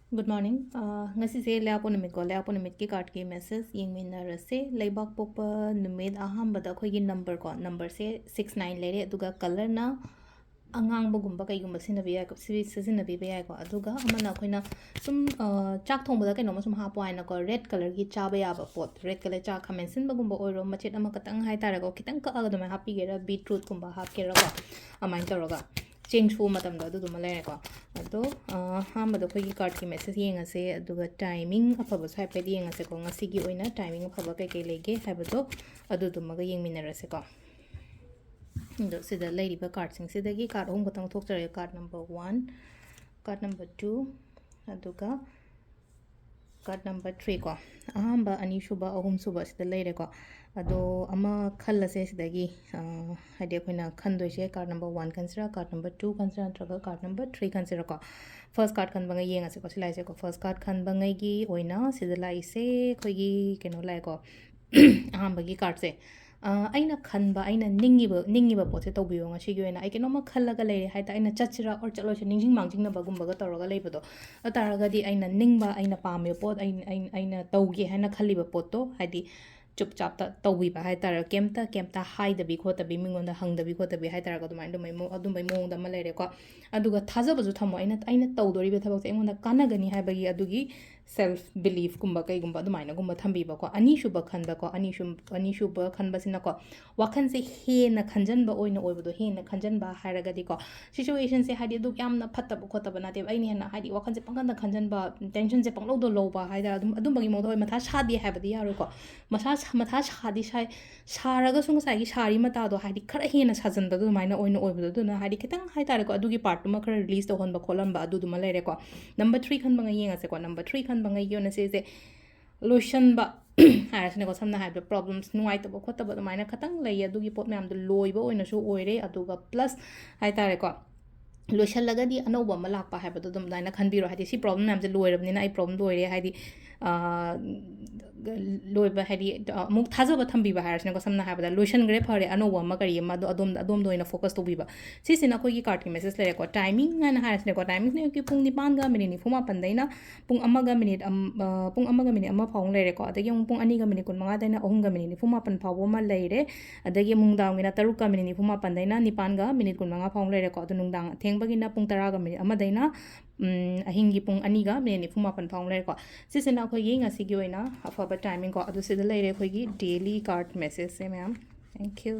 Good morning. Ngasigi leapo numit ko leapo numit ki card ki message ying minarase leibak popa numit ahambada khoi gi number se 69 lere aduga color na angang bagumba kaigumba sinabi ya ko sinabi be ya ko aduga amana khoina sum chak thongba da kaino sum hapo aina ko red color gi chaba ya ba pot red color cha khamen sin bagumba oiro machet ama katang hai tara ko kitang ka aga dum happy gera beetroot kumba hap kera ko amain toroga change fu matam da du dum le ko ado hambada khoi gi card ki message yeng ase aduga timing afaba sai pe yeng ase ko ngasi gi oina timing afaba kai kai lege habado adu dum ga yeng minarase ko ndo sida lady ba card sing sida gi card hom gotang thok chare card number 1 card number 2 aduga card number 3 ko ahamba ani shuba ahum suba sida leire ko ado ama khallase sida gi hade koina khandoi se card number 1 consider card number 2 consider traga card number 3 consider ko first card khan bangai yenga se ko silai se ko first card khan bangai gi oina sida lai se khoi gi keno lai ko ahamba gi card se aina khanba aina ningiba pote tawbiyo ngasi gi oina ai keno ma khallaga leire haita aina chachira or chalo se ningjing mangjing na bagum baga toroga leibodo ataraga di aina ningba aina pame pot aina tawge haina khaliba potto haidi chup chap ta tawi ba hai tar kemta hai da bi khota bi mingon da hang da bi khota bi hai tar ga dumai adum bai mong da ma lere ko aduga thaja bazu thamo aina tawdori be thabak se engon da kana gani hai bagi adugi self belief kumba kai gumba dumai na gumba thambi ba ko ani shuba khanba ko ani shuba khanba sina ko wakhan se he na khanjan ba oina oibodo he na khanjan ba hai raga di ko situation se hadi du yam na phatta ba khota ba na te ai ni na hadi wakhan se pangkan da khanjan ba tension se panglo do lo ba hai da adum bagi mo do matha shadi hai ba di yaro ko matha shadi shai sharaga sung sai gi shari mata do hadi khara he na sajan ba du mai na oina oibodo du na hadi kitang hai tar ko adugi part ma khara release to hon ba kholam ba adu du ma lere ko number 3 khan ba ngai yenga se ko number 3 khan bangai yona se lotion ba harasne ko samna have problems nuai to ko to ba maina khatang lai adugi pot myam do loiba oina su oire aduga plus hai tare ko lotion lagadi anoba malak pa have dum daina khanbiro hadi si problem myam je loirabni na ai problem loire hadi loiba hadi muk thajaba thambiba harasne ko samna have da lotion gre phare anoba ma kari ma do adom do ina focus to biba si sina ko gi card ki message lere ko timing na harasne ko timing ne ki pung ni pan ga minute ni fuma pandaina pung amaga minute ama phawng lere ko adagi pung ani ga minute kun manga daina ohum ga minute fuma pan phawo ma leire adagi mungdang mina taruk ga minute fuma pandaina nipan ga minute kun manga phawng lere ko adu nungdang thengbagi na pung 10 ga minute ama daina ahingi pung ani ga minute fuma pan phawng lere ko sisina ko gi ngasi gi oina afaba timing ko adu sida lere ko gi daily card message se ma'am thank you